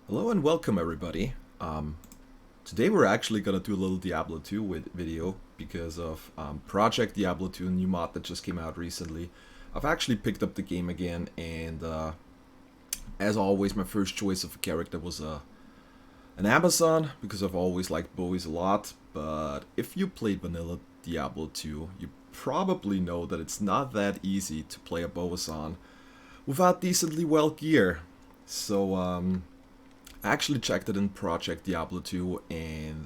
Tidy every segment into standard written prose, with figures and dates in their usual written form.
Hello and welcome everybody. Today we're actually gonna do a little Diablo 2 video because of Project Diablo 2, a new mod that just came out recently. I've actually picked up the game again, and as always, my first choice of a character was an Amazon because I've always liked Bowie a lot. But if you played vanilla Diablo 2, you probably know that it's not that easy to play a Bowazon without decently well gear. So I actually checked it in Project Diablo 2, and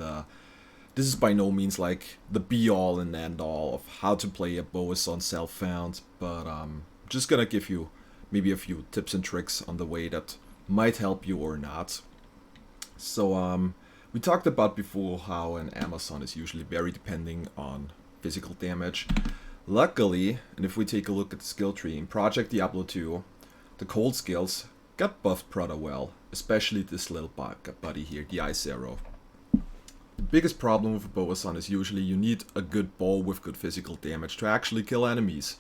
this is by no means like the be-all and end-all of how to play a Bowazon self-found, but just gonna give you maybe a few tips and tricks on the way that might help you or not. So we talked about before how an Amazon is usually very depending on physical damage. Luckily, and if we take a look at the skill tree in Project Diablo 2, the cold skills got buffed pretty well, especially this little buddy here, the ice arrow. The biggest problem with a Bowazon is usually you need a good bow with good physical damage to actually kill enemies.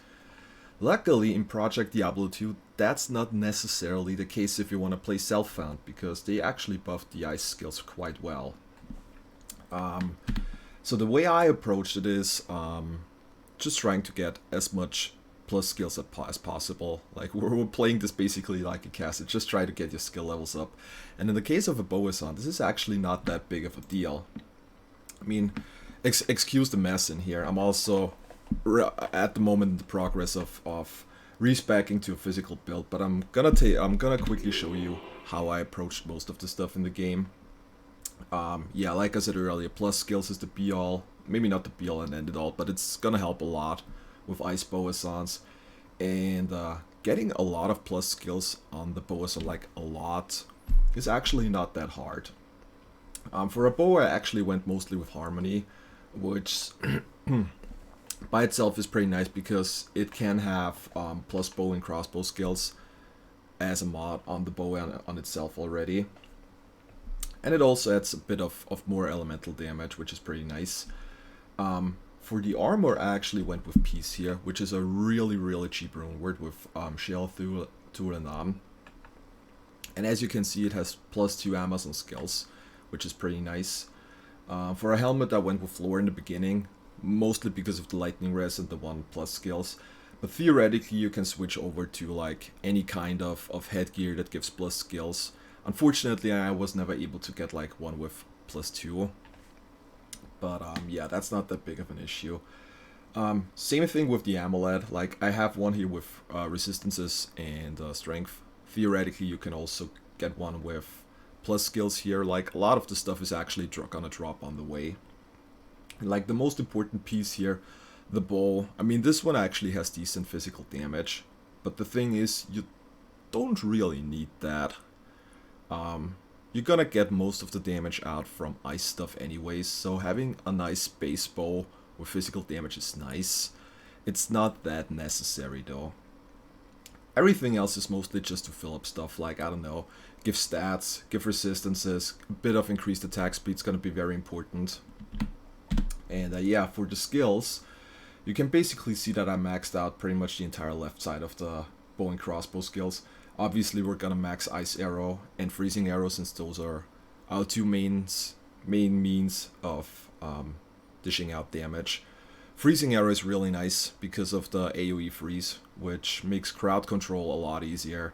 Luckily in Project Diablo 2 that's not necessarily the case if you want to play self-found, because they actually buffed the ice skills quite well. So the way I approached it is just trying to get as much plus skills as possible. Like we're playing this basically like a caster, just try to get your skill levels up. And in the case of a Bowazon, this is actually not that big of a deal. I mean, excuse the mess in here. I'm also at the moment in the progress of respecking to a physical build, but I'm gonna quickly show you how I approached most of the stuff in the game. Yeah, like I said earlier, plus skills is the be-all. Maybe not the be-all and end-all, but it's gonna help a lot with ice Bowazons. And getting a lot of plus skills on the Bowazon, like a lot, is actually not that hard. For a bow, I actually went mostly with Harmony, which by itself is pretty nice because it can have plus bow and crossbow skills as a mod on the bow on itself already. And it also adds a bit of more elemental damage, which is pretty nice. For the armor, I actually went with Peace here, which is a really cheap rune word with Shell Thulanam. And as you can see, it has +2 Amazon skills, which is pretty nice. For a helmet, I went with Floor in the beginning, mostly because of the lightning res and the 1+ skills. But theoretically, you can switch over to like any kind of headgear that gives plus skills. Unfortunately, I was never able to get like one with +2. But yeah, that's not that big of an issue. Same thing with the amulet. Like I have one here with resistances and strength. Theoretically, you can also get one with plus skills here. Like a lot of the stuff is actually gonna drop on the way. And, like the most important piece here, the bow. I mean, this one actually has decent physical damage, but the thing is, you don't really need that. You're gonna get most of the damage out from ice stuff anyways, so having a nice base bow with physical damage is nice. It's not that necessary though. Everything else is mostly just to fill up stuff, like, I don't know, give stats, give resistances, a bit of increased attack speed is gonna be very important. And yeah, for the skills, you can basically see that I maxed out pretty much the entire left side of the bow and crossbow skills. Obviously, we're gonna max Ice Arrow and Freezing Arrow, since those are our two main means of dishing out damage. Freezing Arrow is really nice because of the AoE freeze, which makes crowd control a lot easier.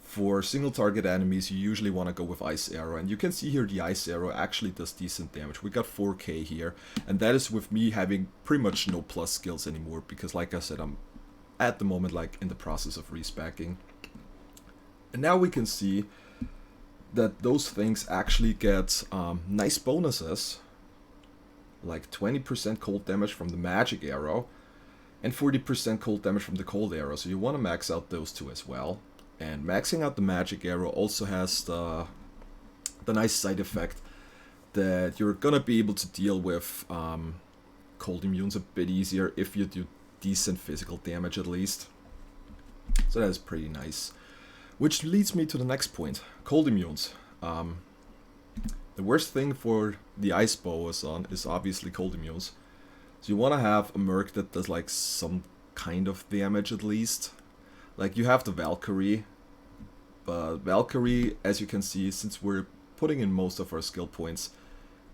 For single target enemies, you usually want to go with Ice Arrow, and you can see here the Ice Arrow actually does decent damage. We got 4k here, and that is with me having pretty much no plus skills anymore, because like I said, I'm at the moment like in the process of respecking. And now we can see that those things actually get nice bonuses, like 20% cold damage from the magic arrow and 40% cold damage from the cold arrow. So you want to max out those two as well. And maxing out the magic arrow also has the nice side effect that you're gonna be able to deal with cold immunes a bit easier if you do decent physical damage at least. So that is pretty nice. Which leads me to the next point, cold immunes. The worst thing for the ice Bowazon is obviously cold immunes. So you want to have a merc that does like some kind of damage at least. Like you have the Valkyrie, But Valkyrie, as you can see, since we're putting in most of our skill points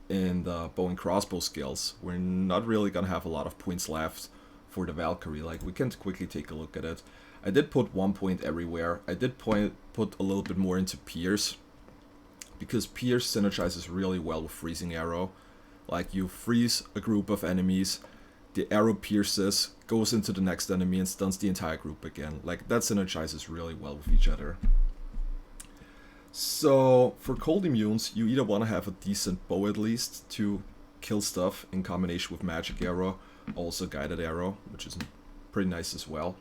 in the bow and crossbow skills, we're not really gonna have a lot of points left for the Valkyrie. Like, we can quickly take a look at it. I did put 1 point everywhere. I did put a little bit more into Pierce, because Pierce synergizes really well with Freezing Arrow. Like, you freeze a group of enemies, the arrow pierces, goes into the next enemy and stuns the entire group again. Like, that synergizes really well with each other. So, for cold immunes, you either want to have a decent bow at least to kill stuff in combination with magic arrow, also guided arrow, which is pretty nice as well.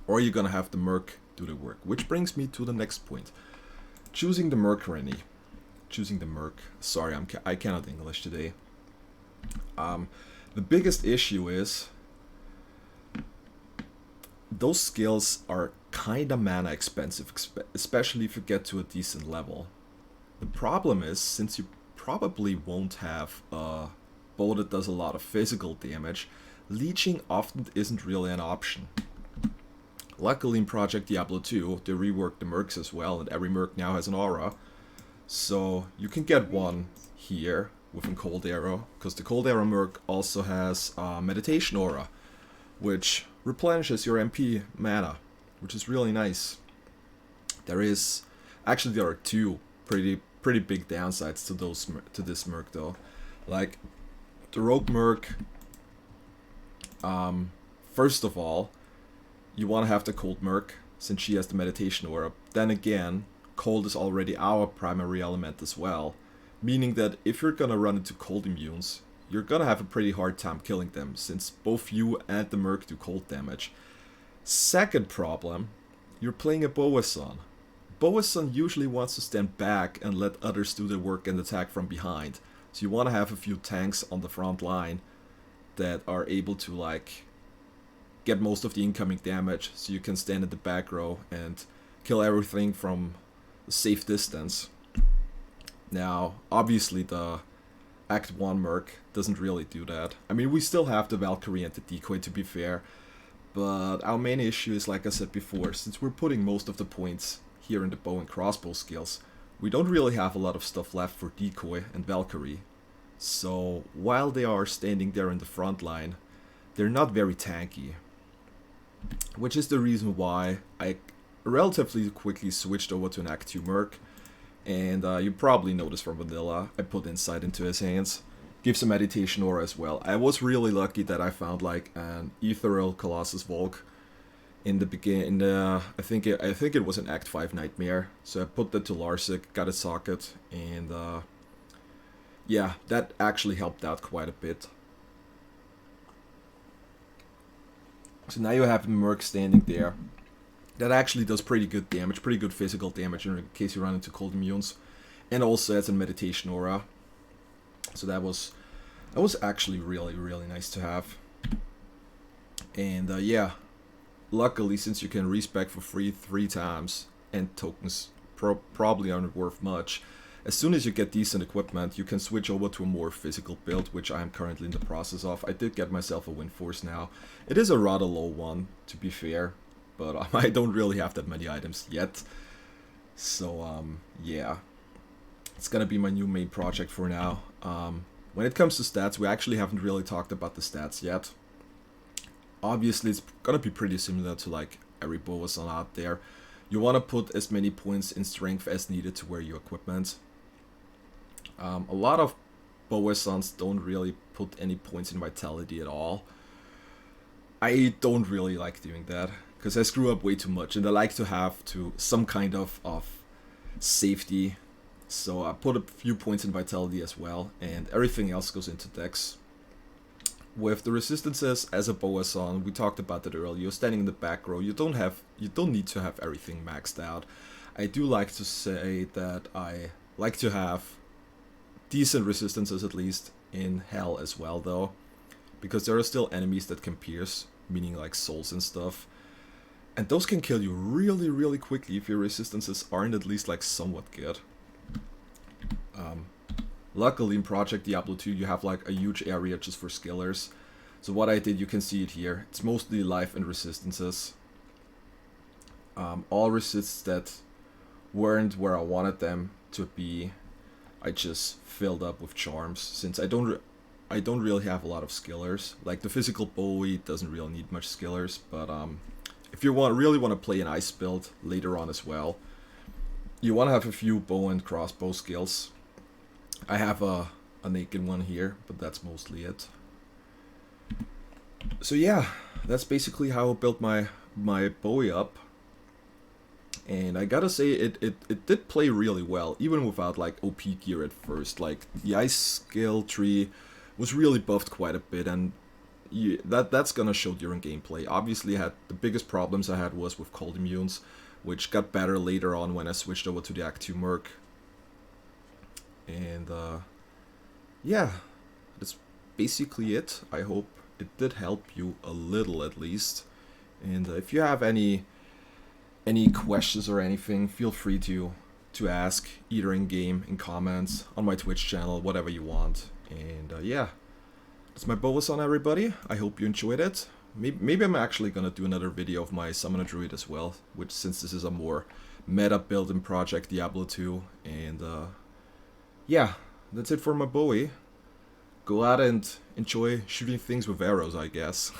Or you're gonna have the Merc do the work, which brings me to the next point. Choosing the Merc, Rennie. Choosing the Merc. Sorry, I cannot English today. The biggest issue is those skills are kinda mana expensive, especially if you get to a decent level. The problem is, since you probably won't have a bow that does a lot of physical damage, leeching often isn't really an option. Luckily in Project Diablo 2, they reworked the Mercs as well, and every Merc now has an aura. So you can get one here with a Cold Arrow, because the Cold Arrow Merc also has Meditation Aura, which replenishes your MP mana, which is really nice. There are two pretty big downsides to this Merc though. Like, the Rogue Merc, first of all, you want to have the Cold Merc, since she has the Meditation Aura. Then again, Cold is already our primary element as well, meaning that if you're gonna run into Cold immunes, you're gonna have a pretty hard time killing them, since both you and the Merc do cold damage. Second problem, you're playing a Bowazon. Bowazon usually wants to stand back and let others do the work and attack from behind. So you want to have a few tanks on the front line that are able to, like, get most of the incoming damage, so you can stand in the back row and kill everything from a safe distance. Now, obviously the Act 1 Merc doesn't really do that. I mean, we still have the Valkyrie and the Decoy, to be fair, but our main issue is, like I said before, since we're putting most of the points here in the bow and crossbow skills, we don't really have a lot of stuff left for Decoy and Valkyrie. So while they are standing there in the front line, they're not very tanky. Which is the reason why I relatively quickly switched over to an Act 2 Merc. And you probably noticed from Vanilla, I put Insight into his hands. Gives a Meditation Aura as well. I was really lucky that I found like an Ethereal Colossus Volk in the beginning. I think it was an Act 5 Nightmare. So I put that to Larsic, got a socket, and yeah, that actually helped out quite a bit. So now you have a Merc standing there. That actually does pretty good damage, pretty good physical damage in case you run into cold immunes. And also has a Meditation Aura. So that was actually really, really nice to have. And yeah, luckily, since you can respec for free 3 times, and tokens probably aren't worth much, as soon as you get decent equipment, you can switch over to a more physical build, which I am currently in the process of. I did get myself a Wind Force now. It is a rather low one, to be fair, but I don't really have that many items yet. So yeah, it's gonna be my new main project for now. When it comes to stats, we actually haven't really talked about the stats yet. Obviously, it's gonna be pretty similar to like every Bowazon out there. You want to put as many points in strength as needed to wear your equipment. A lot of Bowazons don't really put any points in vitality at all. I don't really like doing that, because I screw up way too much, and I like to have some kind of safety. So I put a few points in vitality as well, and everything else goes into dex. With the resistances as a Bowazon, we talked about that earlier. You're standing in the back row. You don't need to have everything maxed out. I do like to say that I like to have decent resistances, at least in Hell as well, though, because there are still enemies that can pierce, meaning like souls and stuff, and those can kill you really, really quickly if your resistances aren't at least like somewhat good. Luckily in Project Diablo 2 you have like a huge area just for skillers. So what I did, you can see it here, it's mostly life and resistances. All resists that weren't where I wanted them to be, I just filled up with charms, since I don't really have a lot of skillers. Like the physical Bowie doesn't really need much skillers, but if you really want to play an ice build later on as well, you want to have a few bow and crossbow skills. I have a naked one here, but that's mostly it. So yeah, that's basically how I built my Bowie up. And I gotta say, it did play really well, even without like OP gear at first. Like the ice skill tree was really buffed quite a bit, and that's gonna show during gameplay. Obviously, the biggest problems I had was with cold immunes, which got better later on when I switched over to the Act 2 Merc. And yeah, that's basically it. I hope it did help you a little at least. And if you have any questions or anything, feel free to ask either in game, in comments, on my Twitch channel, whatever you want. And yeah, that's my Bowazon, everybody. I hope you enjoyed it. Maybe I'm actually gonna do another video of my Summoner Druid as well, which, since this is a more meta build in Project Diablo 2. And yeah, that's it for my Bowie. Go out and enjoy shooting things with arrows, I guess.